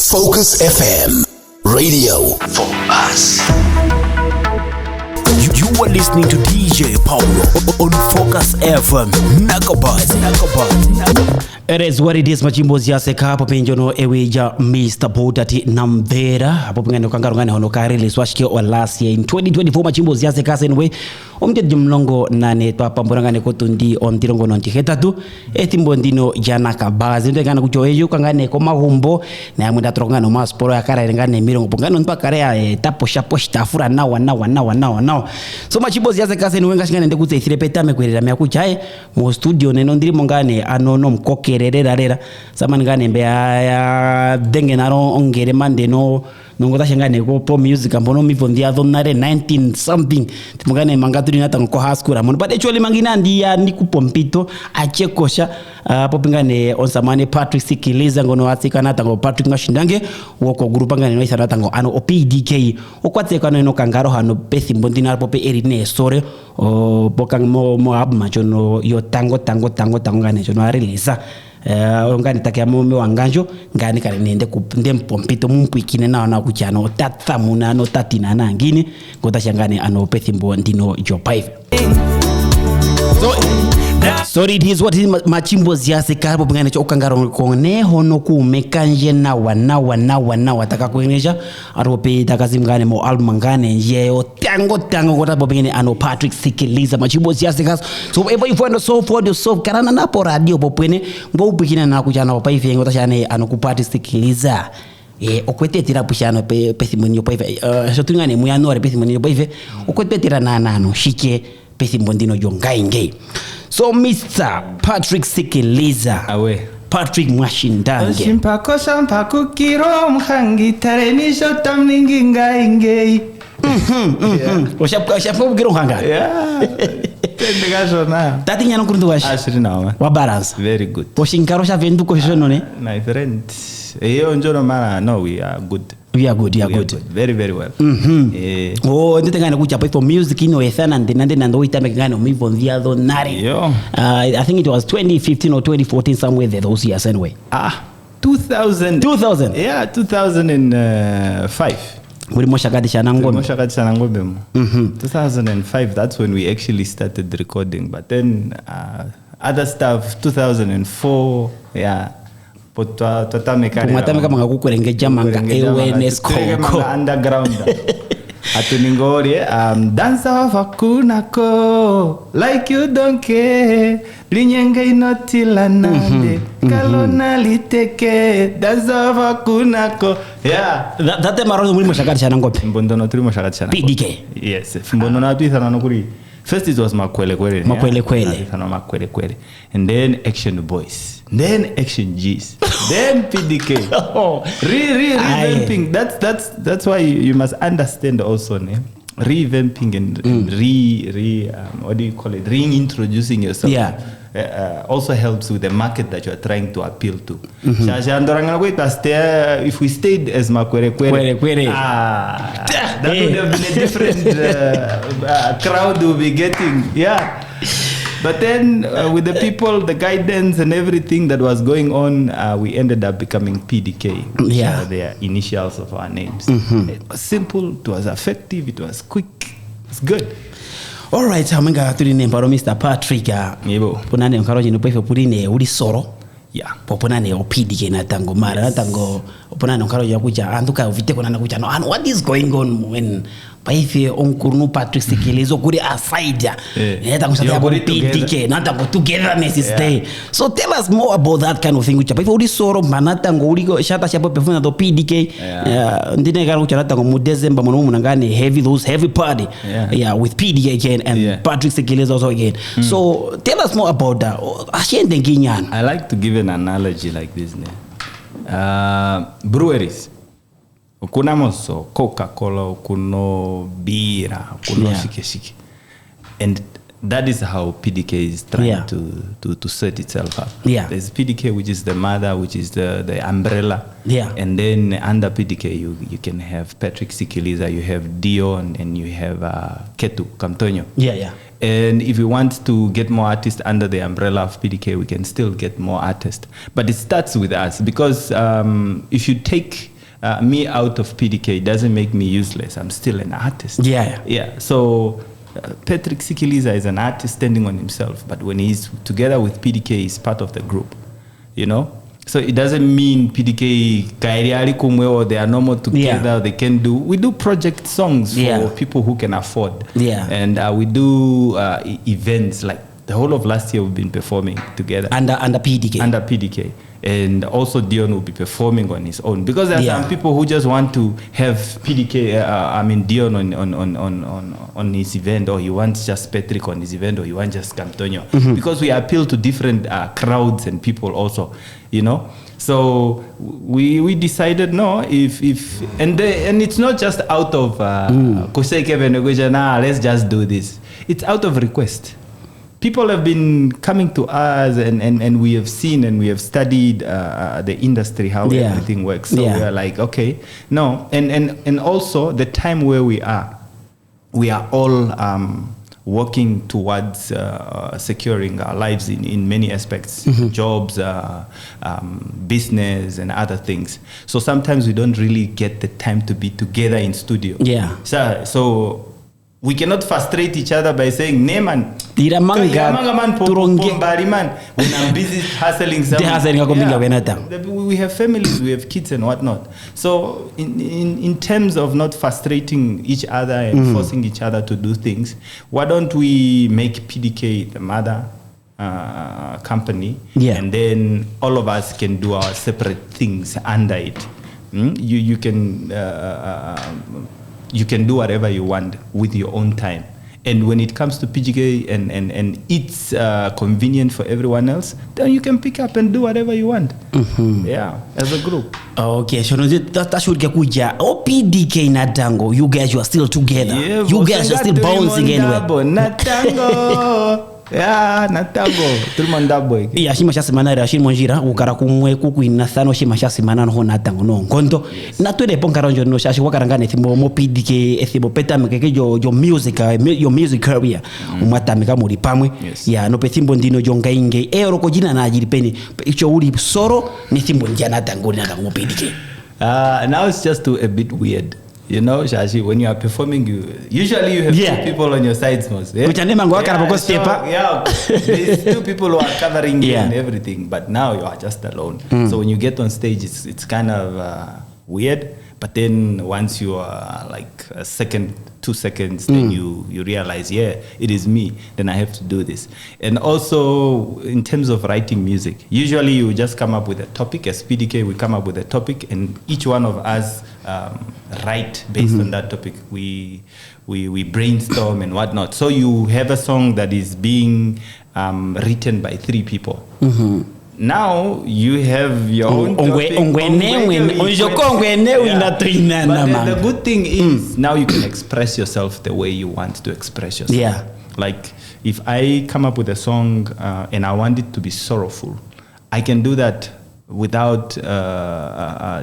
Focus FM, radio for us. You are listening to DJ Paulo on Focus FM, Nakabaze. It is what it is. Machimbo ziyaseka hapo penjono eweja Mr. Bodati Namvera hapo pengane kangarungane hono karele swashike wa last year in 2024 machimbo ziyaseka senwe omte jumlongo nane to apamburangane kotundi omtirongo nonti hetatu etimbo ndino ya Nakabaze ndengana kuchoeyo kangane ko mahumbo na amunda trongano masporo ya kara ngane mirongo pongano mpaka ya tapo shapo stafura nawa so machimbo ziyaseka senwe ngashingane ndekutse ithirepeta mekwerera myakuchae mo studio neno ndiri mongane anono mkoke rera samani ngane mbe ya denge naro ongere mande no ngota shangane ko pro music ambono mivo ndia donare 19 something timugane mangaturi nata ko haskura mon but actually mangina ndia nikupompito achekosha popingane on samane Patrick Sikiliza ngono atsika nata ngo Patrick ngashindange woko group ngane no isara ngo ano OPDK okwatse no kangaro hano pesi mbondina pope erine sore o bokang mo abma chono yo tango ngane chono release ngani takia mume wanganjo ngani kale nende kupinde mpompito mumpikine na kuchano tathamuna no tatina na ngini ngota shangane ano pethimbo ndino jopaive so it is what is machimbo ziyaseka hapo pengane cho kangaro kone hono kumekanje nawa taka kuenesha arope takazimgane mo album ngane yeo tango ngota pengane ano Patrick Sikiliza machimbo ziyaseka so ever if wendo so for the so karana na po radio popwene ngo ubikina na kuchana opaive ngota shane ano ku Patrick Sikiliza okwete tira pushano pethimbo paive so tungane muyanore pethimbo paive okwete tira nano shike pethimbo ndino jongainge. So Mr. Patrick Sikiliza awe Patrick Mwashindange Shimpako shampako kiro mhangi tarenisho tamningi ngainge Oshapo kiro mhanga Tendegasho na Tati nyano kurundu washi Ashiri nawa wa balance very good Oshinkaro sha vendu ko shono ne my friend njono mana no we are good. We are good. Very, very well. Oh, nditengana kuchapa for music ino ethana ndo itame ngano mivo ndiado nare. I think it was 2015 or 2014 somewhere there those years anyway. 2000. Yeah, 2005. Muri moshakadisha nangombe. 2005 that's when we actually started recording, but then other stuff 2004 yeah. Tumatame kama ngakukurengeja manga awareness koko underground atuningori dance of akunako like you don't care linyenge inotila nande kalona liteke dance of akunako yeah that maro muri moshakadisha nangope mbondono turi moshakadisha PDK yes mbondono atwithana no kuri first it was makwele and then Action Boys, then Action G's, then PDK. Revamping. That's why you must understand also, revamping and what do you call it? Reintroducing yourself. Yeah. Also helps with the market that you are trying to appeal to. If we stayed as Makwere, that would have been a different crowd we'll be getting. Yeah. But then with the people, the guidance and everything that was going on, we ended up becoming PDK, which are the initials of our names. It was simple, it was effective, it was quick, it's good. All right, amenga tuline mbaro Mr. Patrick yebo punane nkaroje no pefe puline uri soro yeah poponane opidike na tango mara na tango oponane nkaroje yakuja anduka uvite konana kuja no and what is going on when paife onkurnu Patrick Sikiliza kuri aside tango sasa PDK na tango togetherness is there. So tell us more about that kind of thing which paife uri soro mana tango uri shata shapo pefuna do PDK ndine karo kuja tango mu December mono munangane heavy party with PDK again and Patrick Sikiliza also again. So tell us more about that. I like to give an analogy like this. Breweries. Kuna moso Coca-Cola, kuno bira, kuno shike. And that is how PDK is trying to set itself up. Yeah. There's PDK, which is the mother, which is the umbrella. Yeah. And then under PDK, you can have Patrick Sikiliza, you have Dio, and you have Ketu Kamtonyo. Yeah. And if you want to get more artists under the umbrella of PDK, we can still get more artists. But it starts with us because if you take me out of PDK doesn't make me useless. I'm still an artist. Yeah. So Patrick Sikiliza is an artist standing on himself, but when he's together with PDK, he's part of the group. So it doesn't mean PDK kairiali kumwe or they are no more together. They can do. We do project songs for people who can afford. And we do events like the whole of last year. We've been performing together under PDK. And also Dion will be performing on his own, because there are some people who just want to have PDK. Dion on his event, or he wants just Patrick on his event, or he wants just Cantonio, because we appeal to different crowds and people also, So we decided and it's not just out of let's just do this. It's out of request. People have been coming to us, and we have seen and we have studied the industry, how everything works. So we are like, okay, no. And also the time where we are all working towards securing our lives in many aspects, jobs, business, and other things. So sometimes we don't really get the time to be together in studio. So we cannot frustrate each other by saying, "Neman, when I'm busy hustling something." We have families, we have kids and whatnot. So in terms of not frustrating each other and forcing each other to do things, why don't we make PDK the mother company, and then all of us can do our separate things under it. You can do whatever you want with your own time. And when it comes to PGK and it's convenient for everyone else, then you can pick up and do whatever you want. As a group. Okay, so that should get kuja. PDK Natango, you guys are still together. You guys are still bouncing anyway. Natango. Natango. Tulmandabo. Shima shasimana ra shimo njira ukara kumwe kukuina thano shima shasimana no Natango no nkondo. Na twede ponkaronjo no shashi wakarangane thimo mo PDK ethimo peta mekeke your music career. Umatamika muri pamwe. No pethimbo ndino jonga inge ero ko jina na ajiripeni icho uri soro ni thimbo njana Natango mo PDK. Now it's just a bit weird. Shashi, when you are performing, usually you have two people on your sides most. These two people who are covering you and everything, but now you are just alone. So when you get on stage, it's kind of weird. But then once you are like a second, 2 seconds, then you realize, it is me. Then I have to do this. And also in terms of writing music, usually you just come up with a topic. As PDK, we come up with a topic, and each one of us write based on that topic. We brainstorm and whatnot. So you have a song that is being written by 3 people. Now you have your own topic. But the good thing is now you can express yourself the way you want to express yourself. Like if I come up with a song and I want it to be sorrowful, I can do that without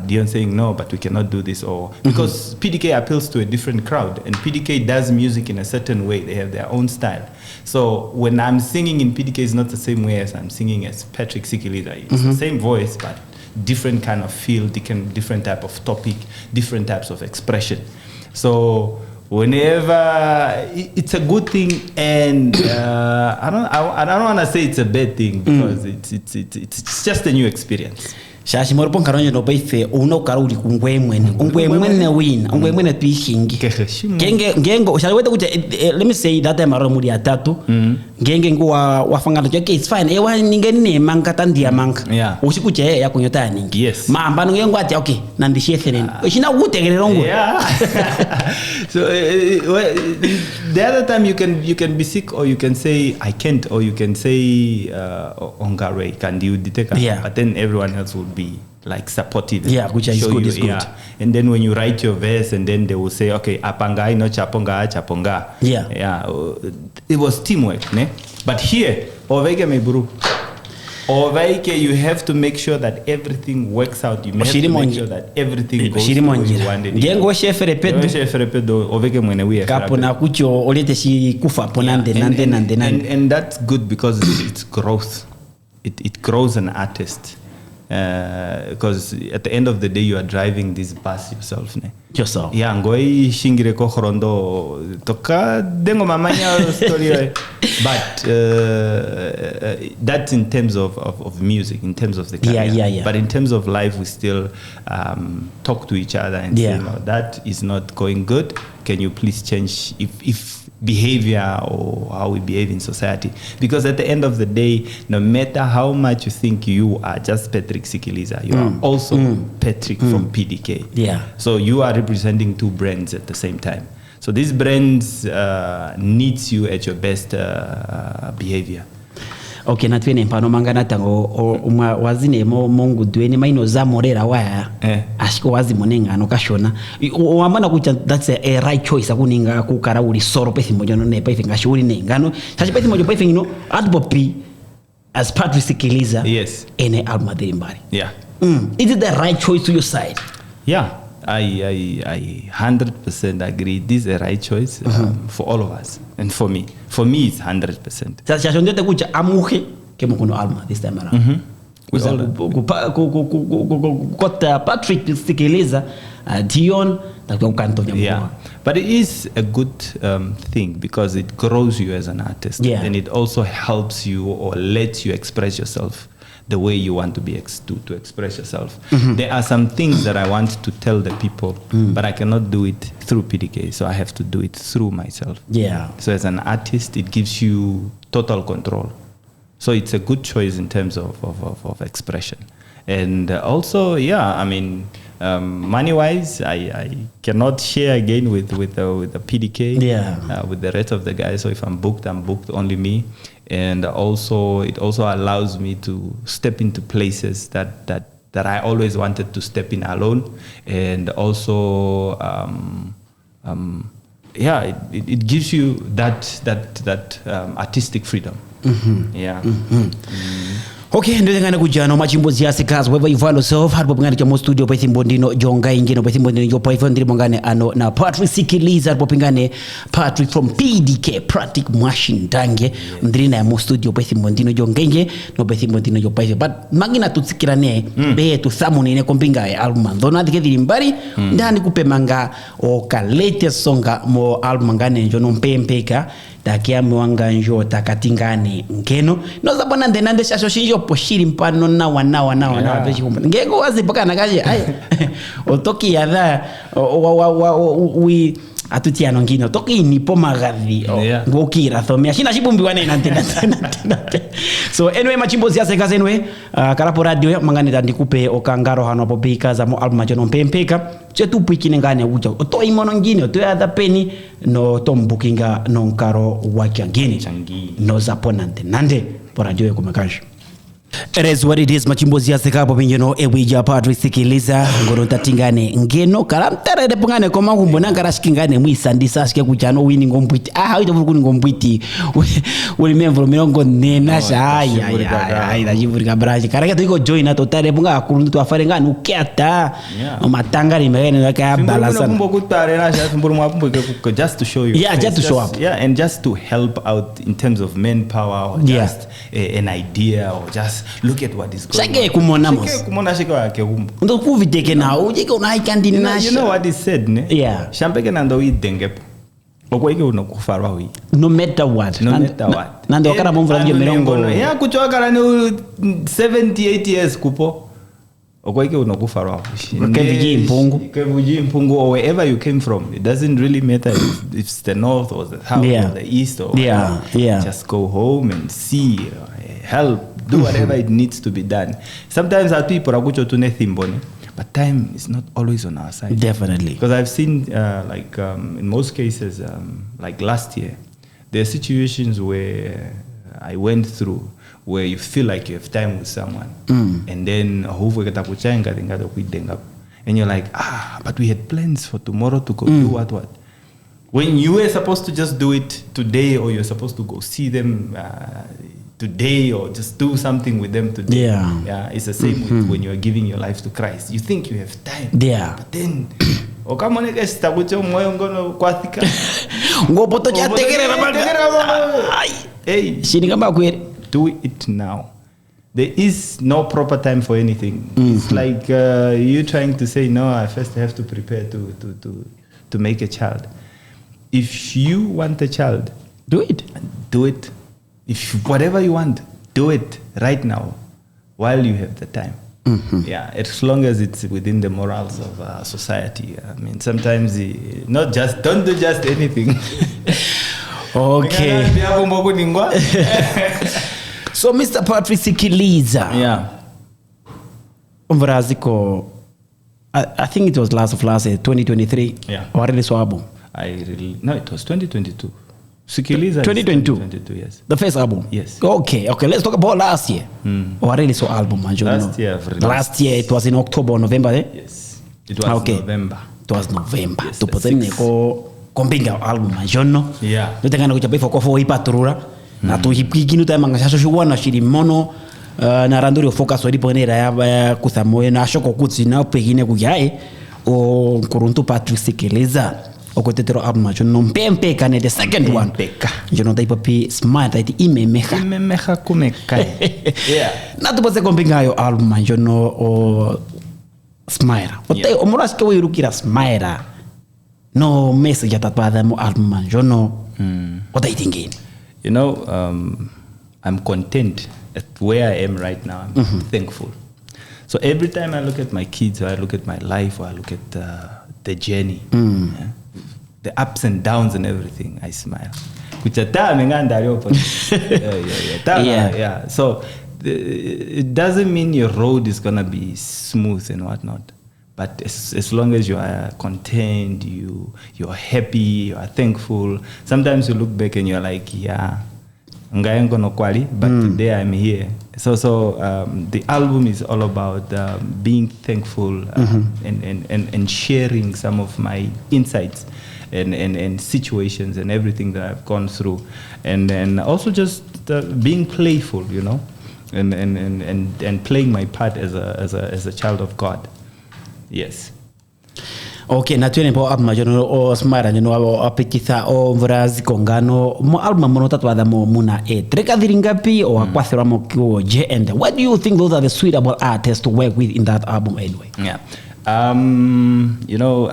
Dion saying no, but we cannot do this, or because PDK appeals to a different crowd, and PDK does music in a certain way. They have their own style. So when I'm singing in PDK, it's not the same way as I'm singing as Patrick Sikiliza. It's the same voice, but different kind of feel, different type of topic, different types of expression. So whenever it's a good thing, and I don't want to say it's a bad thing, because it's just a new experience. Shashi moro pon karonyo no baife uno karuli ungwemwene win ungwemwene twishingi ngengo shalwete kuja let me say that time around muri atatu ngenge ngo wafangana okay it's fine ewa ningene manga tandia manga ushikuja ya kunyota ningi mamba ngengo ati okay nandishie thereni shina gutegerero ngo so the other time you can be sick, or you can say I can't, or you can say ongare can you detect, but then everyone else will be like supportive, which is good, is good. And then when you write your verse, and then they will say, okay, apangai no chaponga, it was teamwork, ne? But here, oveke meburu, oveke, you have to make sure that everything works out. You have to make sure that everything goes the way you want it. Ngengo shefere pedo oveke mwene we kapo na kucho olete si kufa ponande nande and that's good, because it's growth. It grows an artist. because at the end of the day you are driving this bus yourself, ne? Yourself. Yeah, ngoi shingire ko khorondo toka dengo mamanya story. But that's in terms of music, in terms of the career. Yeah. But in terms of life, we still talk to each other and say, no, that is not going good. Can you please change if behavior or how we behave in society? Because at the end of the day, no matter how much you think you are just Patrick Sikiliza, you are also Patrick from PDK. Yeah. So you are representing two brands at the same time. So these brands needs you at your best behavior. Okay, na twene mpano mangana tango umwa wazine mongu dueni maino za morera waya ashiko wazi monenga no kashona wamana kucha that's a right choice akuninga kukara uli soro pesi mojo no ne pesi ngashuri nengano sachi pesi mojo pesi no adbopi as Patrick Sikiliza yes ene alma dirimbari yeah is it the right choice to your side? Yeah, I 100% agree. This is a right choice for all of us, and for me it's 100%. Sasa shondote kucha amuhe kemo kuno alma this time around. Kota Patrick Sikiliza Dion yeah, but it is a good thing because it grows you as an artist, and it also helps you or lets you express yourself the way you want to be to express yourself. There are some things that I want to tell the people, but I cannot do it through PDK, so I have to do it through myself. Yeah. So as an artist, it gives you total control. So it's a good choice in terms of expression. And also, yeah, I mean, money-wise, I cannot share again with the PDK, with the rest of the guys. So if I'm booked only me. And also, it also allows me to step into places that I always wanted to step in alone. And also, it gives you that artistic freedom. Yeah. Okay, ndio ngana kujana machimbozi yase kazi wherever you find yourself hard popingana cha studio pa Thimbondino jonga ingine pa Thimbondino jo pa ndiri mongane ano na Patrick Sikiliza popingane Patrick from PDK Pratic Machine Dange ndiri na mo studio pa Thimbondino jonga inge no pa Thimbondino jo pa but magina tutsikirane be tu thamuni ne kompinga ya album ndona dikethiri mbari ndani kupemanga o kalete songa mo album ngane njo no mpempeka takia mwanga njo takatingane ngeno no zabona ndenande shasho shinjo poshiri mpano na wana beshi kumba ngeko wazi paka nakaje ay otoki yadha we atuti anongino toki ni pomagavi ngokira thomia shina shibumbi wana inantena so anyway machimbozi yase kaze anyway karapo radio mangane ndikupe okangaro hano popika za mo album jono mpempeka chetu pikine ngane uja to imono ngine to ya peni no tombukinga no nkaro wakyangine no zaponante nande poradio kumekasha. It is what it is machimbozi ya sekapo pinyono ewija Patrick Sikiliza ngono tatingane ngeno karamtere de pungane koma kumbona ngarashikingane muisandisa shike kuchano wini ngompwiti haito vukuni ngompwiti uli memvro mirongo nena ai da jivurika branch karaka tuko join ato tare punga akurundu to afare ngani uketa matanga rimene yaka balance kumbo kutare na sha tumburu mwapumbo just to show you just to show up and just to help out in terms of manpower or just an idea or just look at what is going on. Kumona ndo kuviteke na ujike unaikandini na you know what is said ne shampeke nando idengep okweke unokufarwa wi no matter what nando kara bomvra nje mirongo ya kuchoka ni 70-80 years kupo okweke unokufarwa kevuji mpungu or wherever you came from, it doesn't really matter if it's the north or the south or the east or just go home and see, help, do whatever it needs to be done. Sometimes our people are kucho tune thimbone, but time is not always on our side. Definitely. Because I've seen in most cases like last year, there are situations where I went through where you feel like you have time with someone and then and you're like, but we had plans for tomorrow to go do what when you were supposed to just do it today, or you're supposed to go see them today, or just do something with them today. It's the same with when you're giving your life to Christ. You think you have time, but then do it now. there is no proper time for anything. It's like you trying to say, no, I first have to prepare to make a child. If you want a child, do it. Do it. If whatever you want, do it right now while you have the time. Yeah, as long as it's within the morals of society. I mean, sometimes don't do just anything. Okay. So, Mr. Patrick Sikiliza. Yeah. I think it was last year, 2023. Yeah. Or release album. No, it was 2022. Sikiliza. 2022. Yes. The first album. Yes. Okay. Let's talk about last year. Or release album, Last year it was in October or November. Eh? Yes. It was November. It was November. Yes, Kompinga album manjono. Yeah. Nutengana kuchape for ipaturura. Na tuhipiki nutayamanga shasho wana shiri mono. Na randuri focus wadi ponera ya kusamoye na shoko kutsi na pekine kuyae o kuruntu Patrick Sikiliza okotetero album manjono mpempe kane the second one. Jono taipa pi smart taiti imemeha kumeka. Yeah. Na tupose kompinga yo album manjono o Smile. Ote omurasi ke wirukira Smile. No message atapatha mo album manjono. What are you thinking? You know, I'm content at where I am right now. I'm thankful. So every time I look at my kids, or I look at my life, or I look at the journey, the ups and downs and everything, I smile. Yeah. So it doesn't mean your road is gonna be smooth and whatnot. But as long as you are content, you're happy, you are thankful. Sometimes you look back and you're like, yeah, but today I'm here. So the album is all about being thankful and sharing some of my insights and situations and everything that I've gone through, and also just being playful, you know, and playing my part as a child of God. Yes. Okay, na tuene po album majono o Smile nyono o apetitha o mvurazi kongano mo album mono tatwa mo muna treka diringapi o akwathira mo kyo JN. What do you think those are the suitable artists to work with in that album anyway? Yeah. You know,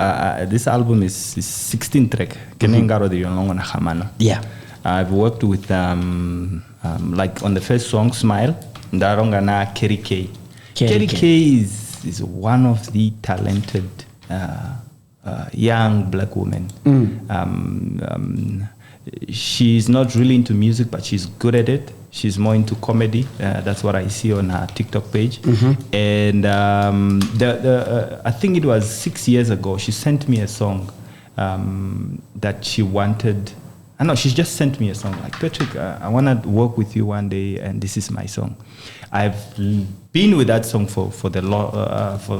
this album is 16 track. Kenengaro de yongo na hamano. Yeah. I've worked with like on the first song Smile, ndaronga na Kerry K. Kerry K is one of the talented young black women. She's not really into music, but she's good at it. She's more into comedy. That's what I see on her TikTok page. And I think it was 6 years ago, she sent me a song that she wanted. I know, she just sent me a song like, Patrick, I want to work with you one day, and this is my song. I've been with that song for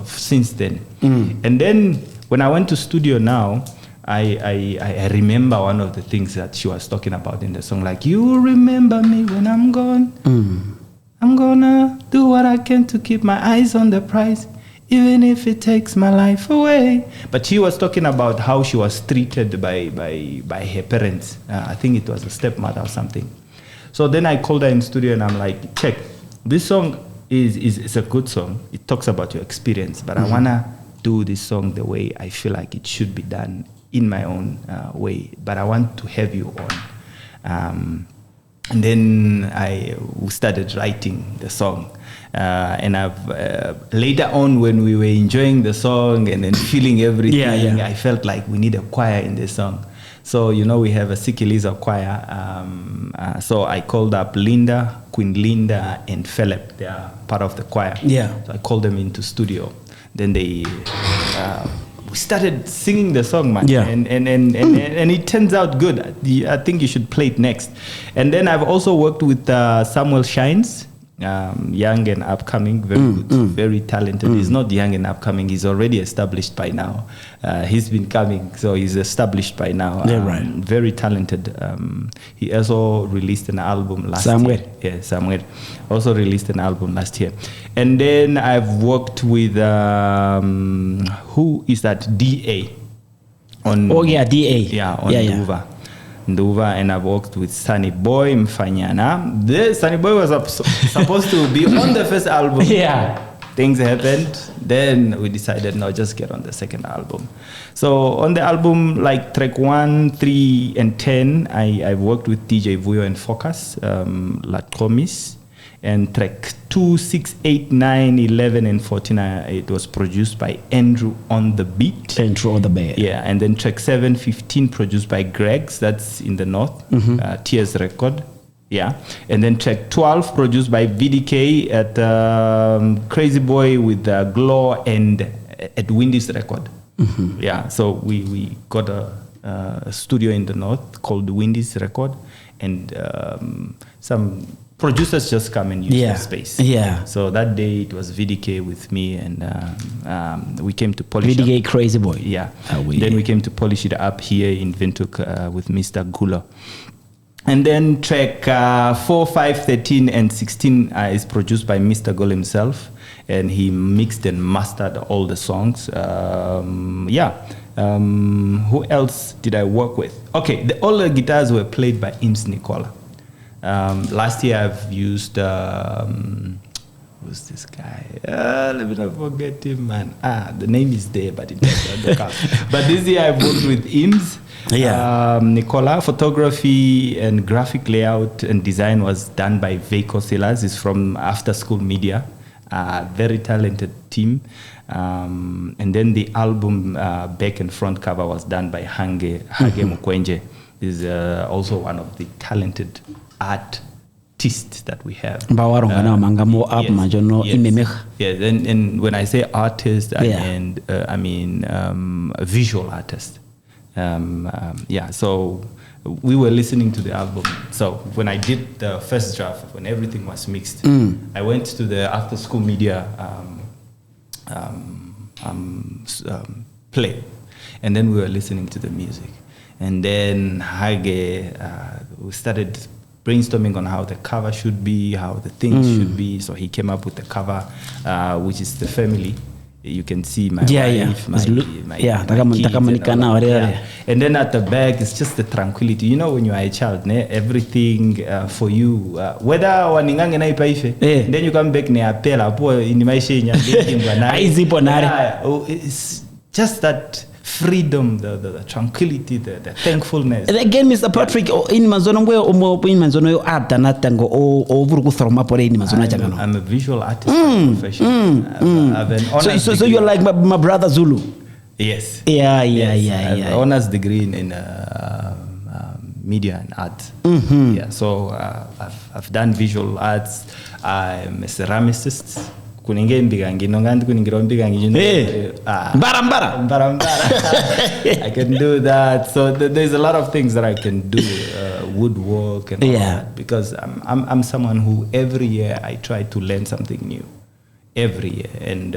since then. And then when I went to studio now, I remember one of the things that she was talking about in the song, like, you remember me when I'm gone. I'm gonna do what I can to keep my eyes on the prize, even if it takes my life away. But she was talking about how she was treated by her parents. I think it was a stepmother or something. So then I called her in studio and I'm like, check, this song is a good song. It talks about your experience, but I wanna do this song the way I feel like it should be done in my own way. But I want to have you on. And then we started writing the song. And I've later on, when we were enjoying the song and then feeling everything, I felt like we need a choir in this song. So, you know, we have a Sikiliza choir. So I called up Linda, Queen Linda, and Philip. They are part of the choir. Yeah. So I called them into studio. Then we started singing the song, man. Yeah. And it turns out good. I think you should play it next. And then I've also worked with Samuel Shines. Young and upcoming, very good, very talented. He's not young and upcoming, he's already established by now. He's been coming, so he's established by now. Right. Very talented. He also released an album last year. Yeah, Samuel. Also released an album last year. And then I've worked with, who is that? DA. DA. Yeah, on Nuva. Nduva, and I've worked with Sunny Boy Mfanyana. The Sunny Boy was supposed to be on the first album. Yeah. Things happened. Then we decided, no, just get on the second album. So on the album, like track 1, 3, and 10, I worked with DJ Vuyo and Focus, La Promise. And track 2, 6, 8, 9, 11, and 14, it was produced by Andrew on the beat. Andrew on the beat. Yeah, and then track 7, 15 produced by Greg's, that's in the north, Tears record. Yeah, and then track 12 produced by VDK at Crazy Boy with Glow and at Windy's record. Yeah, so we got a studio in the north called Windy's record, and some producers just come and use the space. Yeah. So that day it was VDK with me, and we came to polish VDK up. Crazy Boy. Yeah. Then we came to polish it up here in Windhoek with Mr. Gula. And then track 4, 5, 13, and 16 is produced by Mr. Gul himself, and he mixed and mastered all the songs. Who else did I work with? Okay, all the guitars were played by Ims Nicola. Last year I've used who's this guy? Let me not forget him, man. The name is there, but it doesn't come. But this year I've worked with Ims. Nicola. Photography and graphic layout and design was done by Veiko Silas. He's from After School Media. Very talented team. And then the album back and front cover was done by Hage Mukwenje. He's also one of the talented artists that we have. Yes, and when I say artist, I mean visual artist. So we were listening to the album. So when I did the first draft, when everything was mixed, I went to the After School Media play, and then we were listening to the music. And then Hage, we started brainstorming on how the cover should be, how the things should be. So he came up with the cover, which is the family. You can see my wife, my kids, and then at the back, it's just the tranquility. You know, when you are a child, everything for you, whether waningange na ipaife, then you come back ne apela po inimaisha it's just that freedom, the tranquility, the thankfulness. And again, Mr. Patrick, in Mazono, in Mazono, art and Natango, or Vuruthormapore in Mazono. I'm a visual artist by profession. So you're like my brother Zulu? Yes. Yeah. Honors degree in media and art. Yeah, so I've done visual arts. I'm a ceramicist. I can do that. So there's a lot of things that I can do, woodwork and all that, because I'm someone who every year I try to learn something new. Every year, and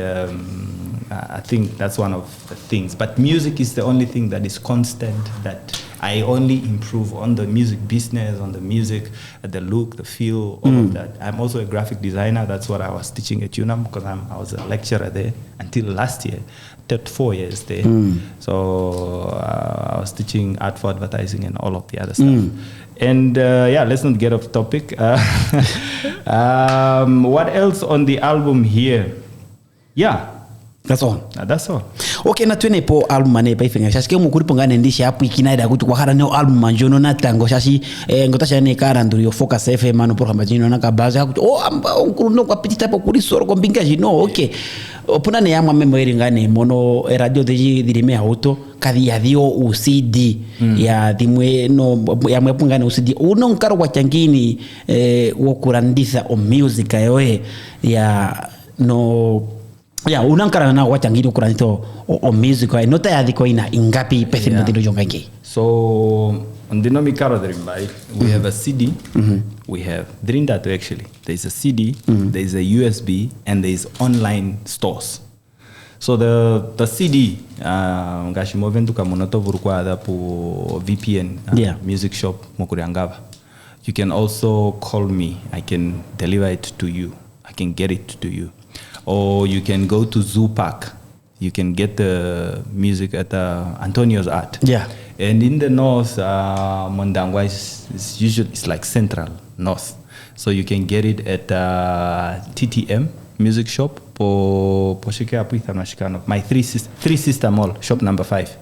I think that's one of the things. But music is the only thing that is constant, that I only improve on the music business, on the music, the look, the feel, all of that. I'm also a graphic designer. That's what I was teaching at UNAM, because I was a lecturer there until last year. 4 years there. So I was teaching art for advertising and all of the other stuff. And let's not get off topic. What else on the album here? That's all. That's all. Okay, na twene po album mane pa ifenga shashi kemu kuri pongane ndisha hapo ikinaida kuti kwahara ne album manjono na tango shashi ngotasha ne kara nduri focus FM mano program jino Nakabaze akuti amba onkuru no kwa pitita po kuri soro kombinga jino okay opuna ne yamwa memory ngane mono radio deji dirime auto kadi ya dio UCD ya dimwe no ya mwepungane UCD uno nkaro kwa changini wokurandisa o music yoe ya no unankara na wachangiri kuranito o music wa nota ya diko ina ingapi pese mtendo jongange. So ndino mikaro drimbai we have a CD, we have Drindatu actually. There's a CD, there's a USB, and there's online stores. So the CD ngashimo ventuka monoto vurukwa adapo VPN music shop mokuriangava. You can also call me. I can deliver it to you. I can get it to you. Or you can go to Zoo Park. You can get the music at Antonio's Art. And in the north, Mondangwa is usually it's like central north. So you can get it at TTM Music Shop. My three sister mall, shop number 5.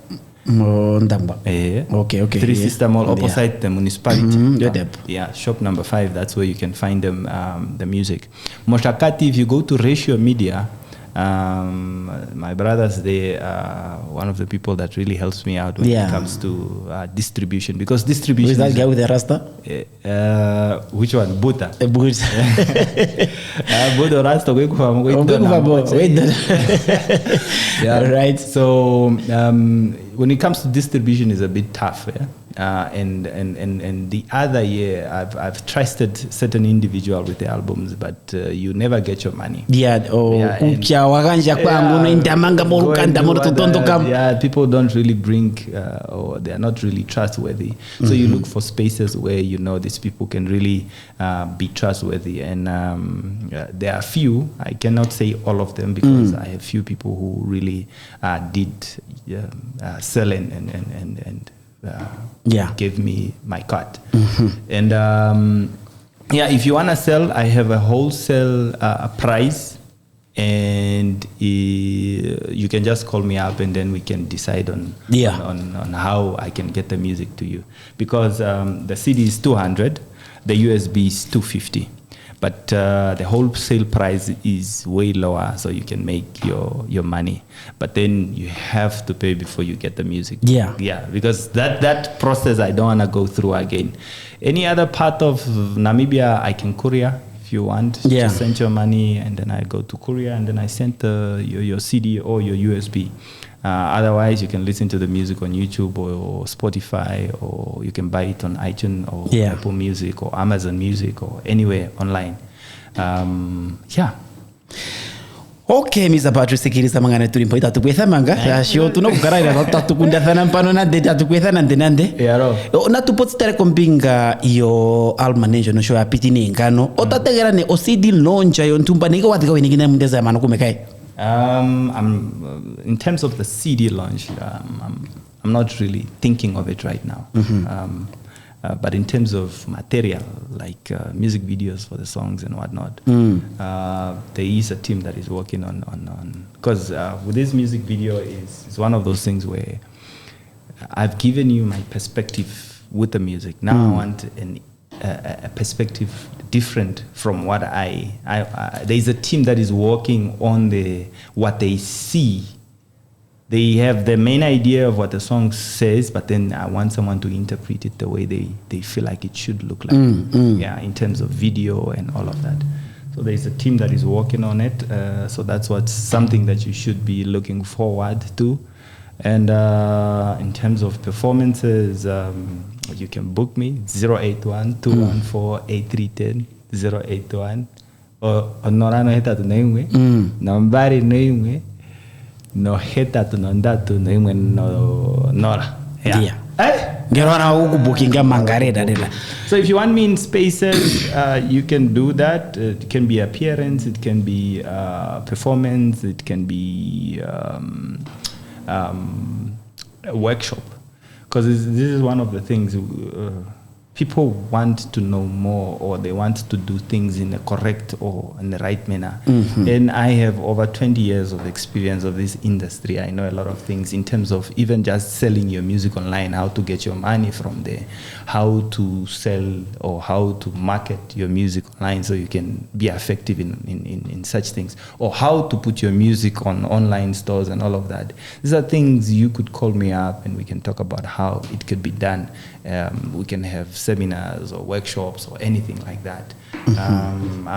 Okay. Three Sister Mall opposite the municipality. Yeah. Shop number 5. That's where you can find them, the music. Moshakati, if you go to Ratio Media, my brothers, they are one of the people that really helps me out when it comes to distribution, because distribution. Who is that guy with the rasta? Which one? Buddha. Buddha. Buddha rasta. Yeah, right. So when it comes to distribution, it's a bit tough. Yeah? And the other year, I've trusted certain individual with the albums, but you never get your money. Yeah, people don't really bring, or they are not really trustworthy. So you look for spaces where you know these people can really be trustworthy. And there are few. I cannot say all of them, because I have few people who really did sell and gave me my card. And if you want to sell, I have a wholesale price, and you can just call me up, and then we can decide on how I can get the music to you, because the CD is 200, the USB is 250. But the wholesale price is way lower, so you can make your money. But then you have to pay before you get the music. Yeah, because that process I don't want to go through again. Any other part of Namibia, I can courier if you want. Just send your money, and then I go to courier, and then I send your CD or your USB. Otherwise, you can listen to the music on YouTube or Spotify, or you can buy it on iTunes or Apple Music or Amazon Music or anywhere online. Okay, Mr. Patrick, Sikiliza mangana tulimpo itatukwetha manga shio tunokukaraira tatukundathana mpano nande tatukwetha nande natupotitare kompinga iyo album nejo no show apiti ni ngano otategera ne OCD launch yo ntumba nike watika wenigina mndeza ya mano kumekai. In terms of the CD launch, I'm not really thinking of it right now. But in terms of material, like music videos for the songs and whatnot, there is a team that is working on because with this music video is one of those things where I've given you my perspective with the music. Now I want a perspective different from what there is a team that is working on what they see. They have the main idea of what the song says, but then I want someone to interpret it the way they feel like it should look like. In terms of video and all of that. So there's a team that is working on it. So that's something that you should be looking forward to. And in terms of performances, you can book me 081-214-8310 081 or norano heta tu naimwe nambari naimwe no heta tu nandatu naimwe no nora So if you want me in spaces, you can do that. It can be appearance, it can be performance, it can be a workshop. Because this is one of the things people want to know more, or they want to do things in a correct or in the right manner. And I have over 20 years of experience of this industry. I know a lot of things in terms of even just selling your music online, how to get your money from there, how to sell or how to market your music online so you can be effective in such things, or how to put your music on online stores and all of that. These are things you could call me up and we can talk about how it could be done. We can have seminars or workshops or anything like that. I'm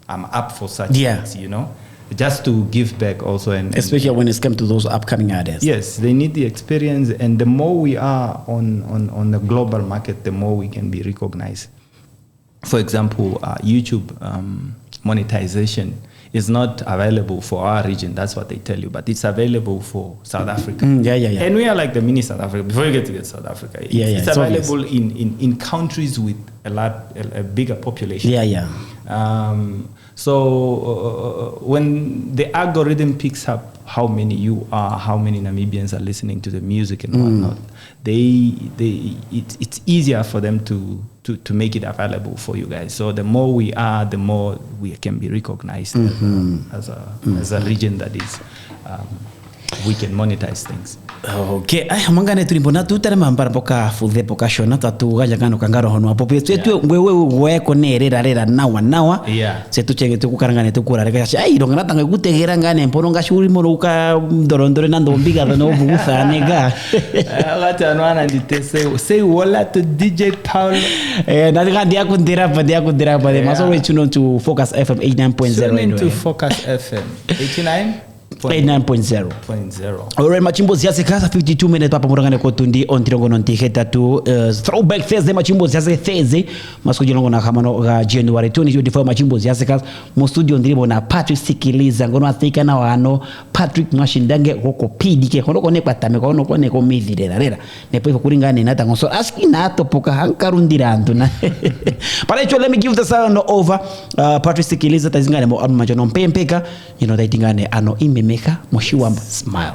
up for such things, you know, just to give back also, and especially when it's come to those upcoming artists. Yes, they need the experience, and the more we are on the global market, the more we can be recognized. For example, YouTube monetization is not available for our region. That's what they tell you, but it's available for South Africa. And we are like the mini South Africa. Before you get to South Africa, it's available in countries with a bigger population. So when the algorithm picks up how many you are, how many Namibians are listening to the music and whatnot, it's easier for them to make it available for you guys. So the more we are, the more we can be recognized as a region that is we can monetize things. Okay, mangane tulimbona tutare mambara poka fude poka shona tatu gaja kano kangaro hono apope tu wewe ko nerera nawa se tu chenge tu kukarangane tu kurare gacha ai ronga tanga gutegera ngane mpono ngashuri mono ka dorondore nando mbiga no busa nega agata no ana ndite say wala to DJ Paulo na dia kundira pa de maso we tune to Focus FM 89.0 to Focus FM 89.0. Alright, machimbo ziase kasa 52 minutes papa murangane ko tundi on tirongo non tiheta tu throwback Thursday machimbo ziase Thursday masko jilongo na kamano ga January 2024 machimbo ziase kasa mo studio ndiribo na Patrick Sikiliza ngono athika na wano Patrick Mashindange koko PDK kono kone patame kono kone ko midhirera rera nepo kuringane na tango so aski na topoka hankarundira antu na para echo let me give the sound over Patrick Sikiliza tazingane mo majono mpempeka taitingane ano imemeka moshiwamba smile.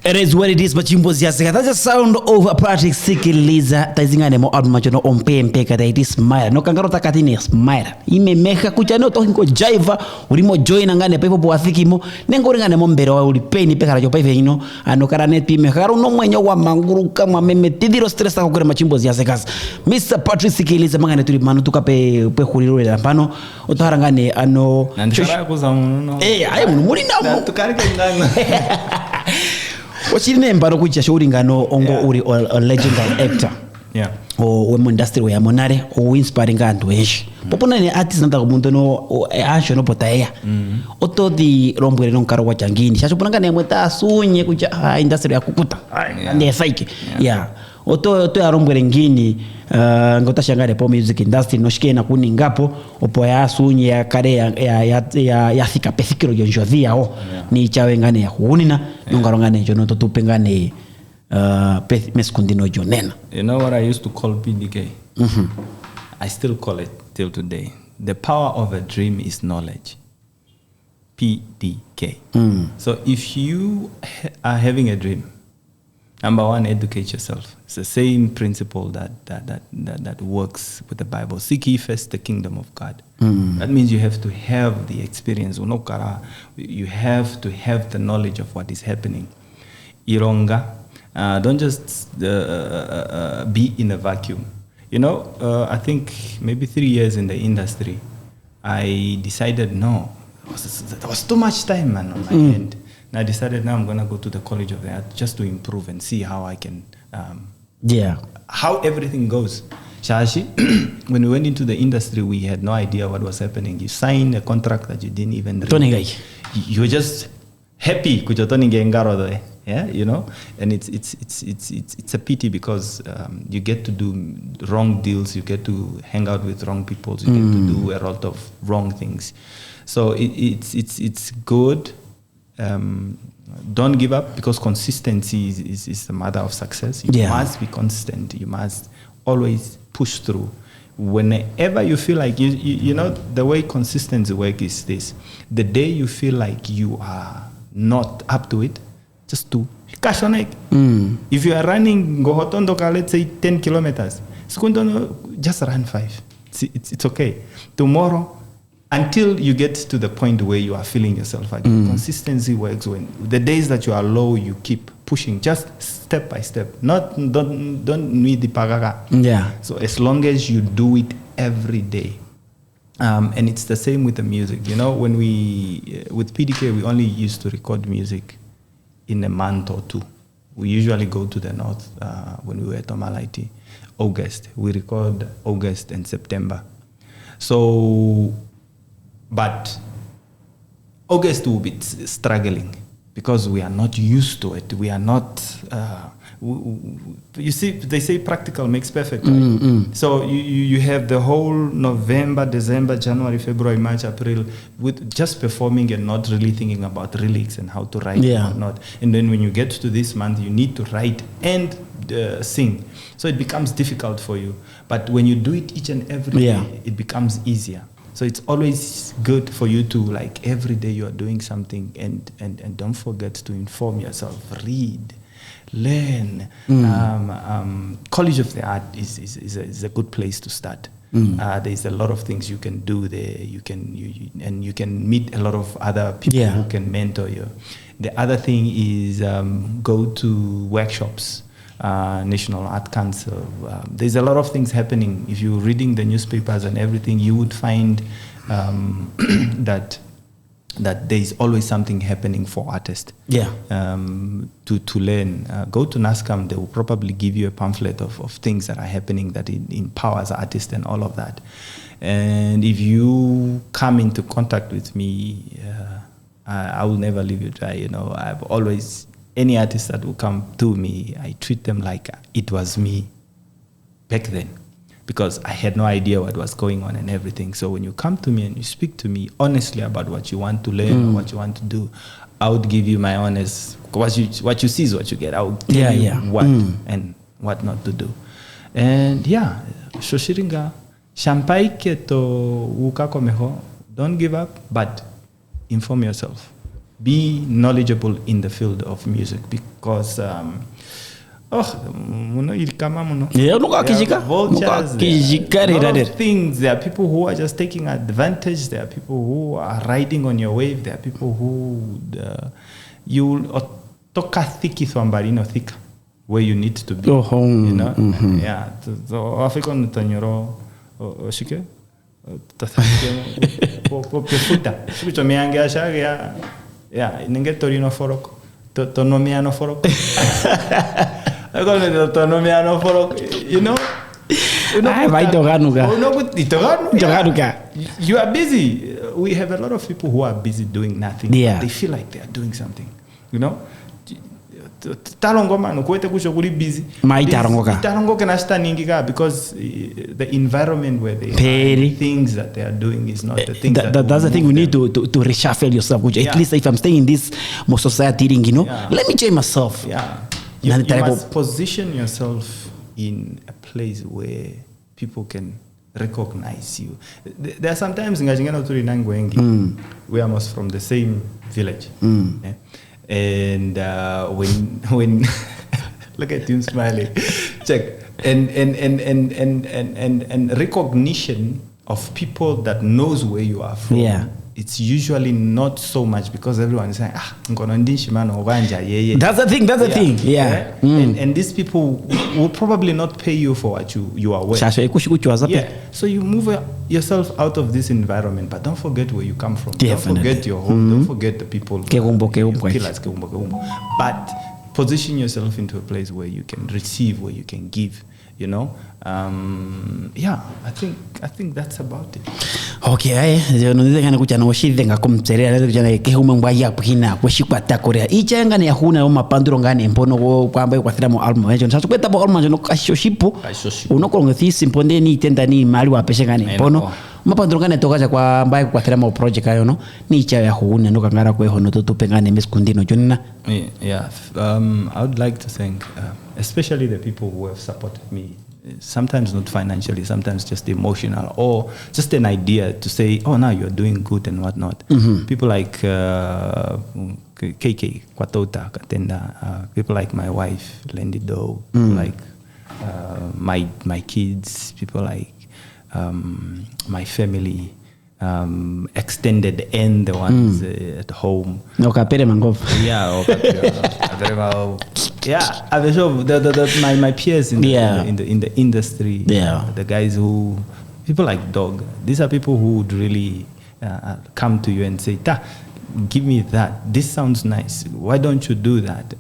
It is what it is, but Jimbo Ziaseka. That's the sound of Patrick Sikiliza. Tazingane mo album majono ompe kata it is smile. No kangaro takatini smile. Ime meka kuchano tohinko jaiva. Urimo join ngane pepo boathiki mo. Nengo ngane mo mbero wa ulipeni peka rajo paive ino. Ano karanet pi mekaro no mwenyo wa manguru kama meme tidiro stress ako kure machimbo Ziaseka. Mr. Patrick Sikiliza mangane tuli manu tukape pe khuriro la pano. Otohara ngane ano. Nanchara kuzamuno. Ayi muri na tukarike ngana. Wachine mbaro kucha shuri ngano ongo uri a legendary actor. Yeah. O we industry we amonare o inspiring antu eshi. Popona ni artist nanda kumuntu no asho no potaya. Oto di rombere non karo wachangini. Shasho ponanga ne mweta asunye kucha industry ya kukuta. Ne fake. Yeah. Oto ya rombere ngini ngota shangare po music industry no shike na kuni ngapo opo ya asunye ya kare ya thika pefikiro jonjodhia o ni chawe ngane ya hunina nongarongane jono to tupengane meskundino jonena. You know what I used to call PDK? I still call it till today. The power of a dream is knowledge. PDK. So if you are having a dream, number one, educate yourself. It's the same principle that works with the Bible. Seek ye first the kingdom of God. That means you have to have the experience. You have to have the knowledge of what is happening. Ironga. Don't just be in a vacuum. I think maybe 3 years in the industry, I decided no. There was too much time, man, on my end. And I decided now I'm going to go to the College of the Art just to improve and see how I can, how everything goes. Shashi, when we went into the industry, we had no idea what was happening. You signed a contract that you didn't even read. You were just happy. Yeah, and it's a pity because you get to do wrong deals, you get to hang out with wrong people, you get to do a lot of wrong things. So it's good. Don't give up because consistency is the mother of success. You must be consistent. You must always push through. Whenever you feel like you know the way consistency works is this: the day you feel like you are not up to it, just do cash on it. If you are running let's say 10 kilometers, just run 5. It's okay. Tomorrow, until you get to the point where you are feeling yourself again. Consistency works. When the days that you are low, you keep pushing, just step by step. Don't need the pagaga. Yeah. So as long as you do it every day, and it's the same with the music. When with PDK, we only used to record music in a month or two. We usually go to the north when we were at Tomalaiti. August. We record August and September. So, but August will be struggling because we are not used to it. We are not. You see, they say practical makes perfect. Right? So you have the whole November, December, January, February, March, April with just performing and not really thinking about lyrics and how to write and whatnot. And then when you get to this month, you need to write and sing. So it becomes difficult for you. But when you do it each and every day, it becomes easier. So it's always good for you to, like, every day you are doing something and don't forget to inform yourself, read, learn. College of the Art is a good place to start. There's a lot of things you can do there. You can meet a lot of other people who can mentor you. The other thing is go to workshops. National Art Council. There's a lot of things happening. If you're reading the newspapers and everything, you would find that there's always something happening for artists. To learn. Go to NASCAM. They will probably give you a pamphlet of things that are happening that empowers artists and all of that. And if you come into contact with me, I will never leave you dry. You know, I've always. Any artist that will come to me, I treat them like it was me back then, because I had no idea what was going on and everything. So when you come to me and you speak to me honestly about what you want to learn or what you want to do, I would give you my honest, what you see is what you get. I will tell you what and what not to do. And shoshiringa, shampaike to ukakomeho, don't give up, but inform yourself. Be knowledgeable in the field of music, because vultures, there are a lot of things. There are people who are just taking advantage. There are people who are riding on your wave. There are people who you toka thiki thwambarino thika where you need to be. You know, so African tanyoro shike pefuta sibicho miangia shaga. Ninge torino forok, tonomiano forok. I call it tonomiano forok. You know. You are busy. We have a lot of people who are busy doing nothing. They feel like they are doing something. You know. Talongoma no kwete kushokuri busy. Tarongoka na staningiga, because the environment where they are, things that they are doing is not the thing. That's the thing. We need to reshuffle yourself. Which at least if I'm staying in this society, you know, let me change myself. You must position yourself in a place where people can recognize you. There are sometimes we are most from the same village. And when look at him smiling, check and recognition of people that knows where you are from. It's usually not so much, because everyone is saying, that's the thing. And these people will probably not pay you for what you are worth. So you move yourself out of this environment, but don't forget where you come from. Don't forget your home. Don't forget the people. But position yourself into a place where you can receive, where you can give. You know, I think that's about it. Okay, kana kuchana oshithenga kumtserera kuchana kehuma ngwaya kuhina kweshikwa Korea ichanga ne huna mapanduro ngane mpono go kwamba kwathira mu album ejo nsatsu kweta bo album no kashoshipu unokolonga thisi mponde ni tenda ni mali wa peshe ngane mpono mapanduro ngane tokaja kwa mbaye kwathira mu project ayo no ni cha ya huna no kangara kweho no tutupengane miskundino jonna. I would like to thank especially the people who have supported me. Sometimes not financially, sometimes just emotional, or just an idea to say, oh, now you're doing good and whatnot. People like KK, Kwatota, Katenda, people like my wife, Lendido, people like my kids, people like my family, extended and the ones at home. My peers in the industry, the guys who, people like Dog, these are people who would really come to you and say, give me that, this sounds nice, why don't you do that?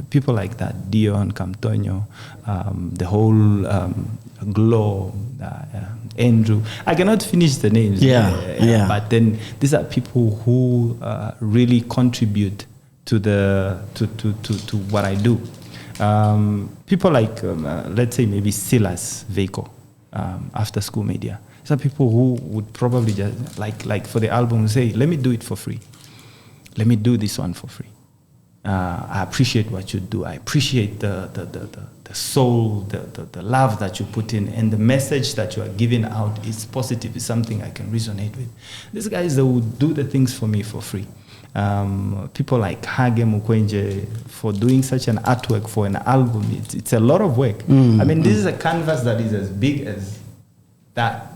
People like that, Dion, Camtonio, the whole Glow, Andrew, I cannot finish the names, but then these are people who really contribute to what I do. People like, let's say maybe Silas Veiko, after school media. Some people who would probably just like for the album say, let me do it for free. Let me do this one for free. I appreciate what you do. I appreciate the soul, the love that you put in, and the message that you are giving out is positive. It's something I can resonate with. These guys that would do the things for me for free. People like Hage Mukwenje for doing such an artwork for an album. It's a lot of work. I mean, this is a canvas that is as big as that.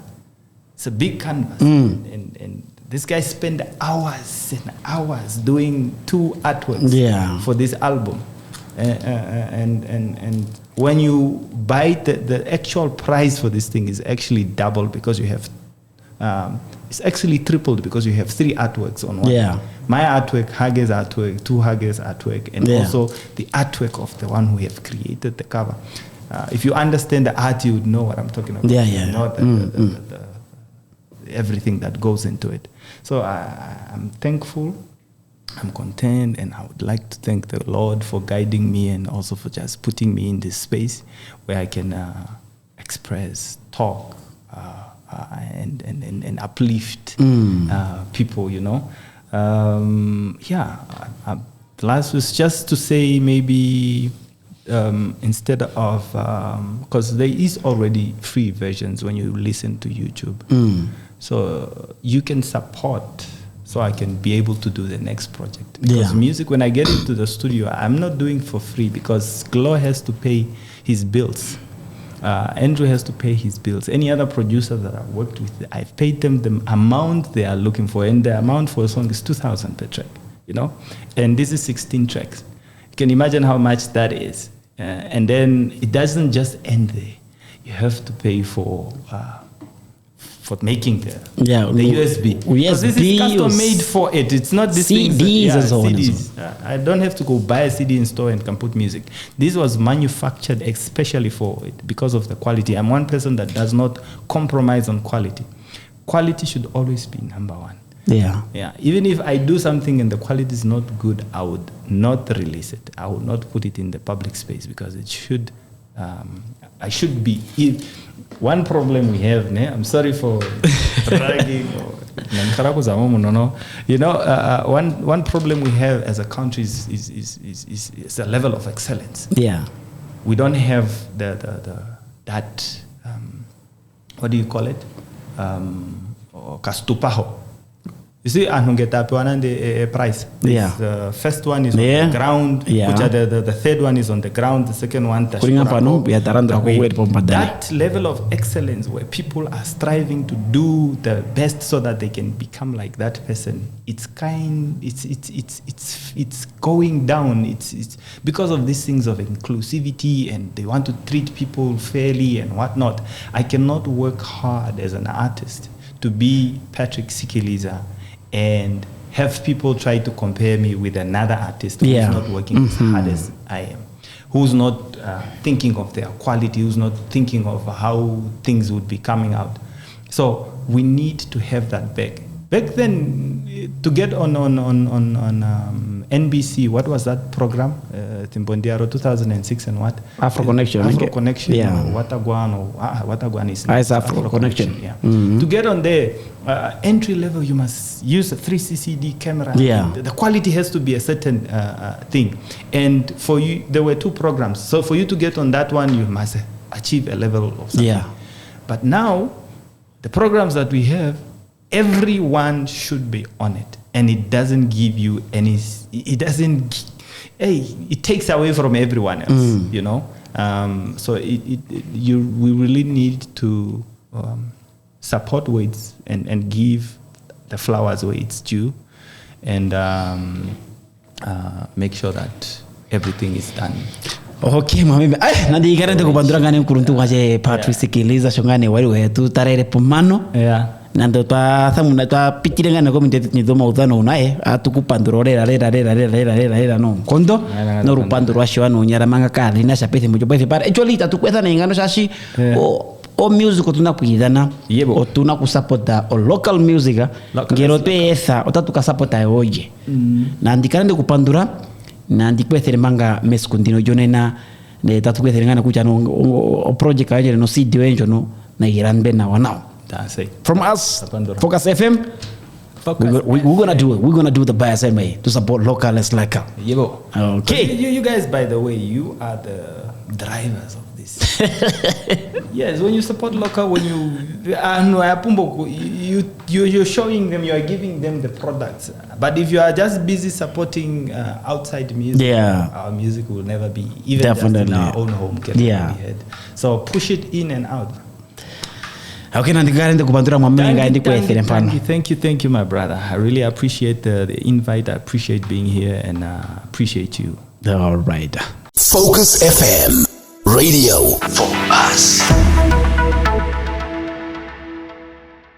It's a big canvas, and this guy spent hours and hours doing 2 artworks for this album. And when you buy the actual price for this thing is actually double because you have, it's actually tripled because you have 3 artworks on one. Yeah. My artwork, Hage's artwork, 2 Hage's artwork, and also the artwork of the one who have created the cover. If you understand the art, you would know what I'm talking about. You know the everything that goes into it. So I'm thankful, I'm content, and I would like to thank the Lord for guiding me and also for just putting me in this space where I can express, talk, and uplift people, you know. Last was just to say maybe instead of, because there is already free versions when you listen to YouTube. So you can support so I can be able to do the next project. Because music, when I get into the studio, I'm not doing for free because Glow has to pay his bills. Andrew has to pay his bills. Any other producer that I've worked with, I've paid them the amount they are looking for. And the amount for a song is 2,000 per track, you know? And this is 16 tracks. You can imagine how much that is. And then it doesn't just end there. You have to pay for making the USB. Because this is custom made for it. It's not this CDs and so on. CDs. I don't have to go buy a CD in store and can put music. This was manufactured especially for it because of the quality. I'm one person that does not compromise on quality. Quality should always be number one. Yeah. Even if I do something and the quality is not good, I would not release it. I would not put it in the public space because it should. I should be. One problem we have, I'm sorry for bragging. You know, one problem we have as a country is a level of excellence. Yeah, we don't have that. What do you call it? Kastupaho. You see, the prize. The first one is on the ground. The third one is on the ground. The second one, that level of excellence where people are striving to do the best so that they can become like that person. It's going down. It's because of these things of inclusivity and they want to treat people fairly and whatnot. I cannot work hard as an artist to be Patrick Sikiliza and have people try to compare me with another artist who's not working as hard as I am, who's not thinking of their quality, who's not thinking of how things would be coming out. So we need to have that back. Back then, to get on NBC, what was that program? Timbondiaro 2006 and what? Afro Connection. Afro Connection. Wataguan is Afro Connection. Yeah. To get on there, entry level, you must use a 3CCD camera. The quality has to be a certain thing. And for you, there were 2 programs. So for you to get on that one, you must achieve a level of something. But now, the programs that we have, everyone should be on it, and it doesn't give you any. It takes away from everyone else, you know. So we really need to support where it's and give the flowers where it's due, and make sure that everything is done. Okay, mami. Nanti ikan itu kubandura ngane kuruntu aja Patrick Sikiliza shongane wali tu tarere pumano. Nando ta samuna ta pitire ngane ko minte ni doma udano unae atuku panduro rera no kondo no rupanduro ashwa no nyara manga kali na sapete mujo pese para echolita tu kweza na ngano shashi o music otuna kuidana Yebo. otuna kusupporta o local music Local ngero is te esa otatuka supporta oje na ndikande kupandura na ndikwethere manga meskundino jonena ne tatukwethere ngana kucha no o project aje no CD wenjo no na iranbe na wanao. That's it. From us, Tapandura. Focus FM, we're gonna do it. We're gonna do the best anyway to support local as local. Yebo. Okay. But you guys, by the way, you are the drivers of this. Yes, when you support local, when you're showing them, you are giving them the products. But if you are just busy supporting outside music, Yeah. our music will never be even Definitely. just in our own home can Yeah. be heard. So push it in and out. Okay, na ndikarende kupandura mwamene ngaende kwethere mpano. Thank you, my brother. I really appreciate the invite. I appreciate being here and appreciate you. All right. Focus FM, radio for us.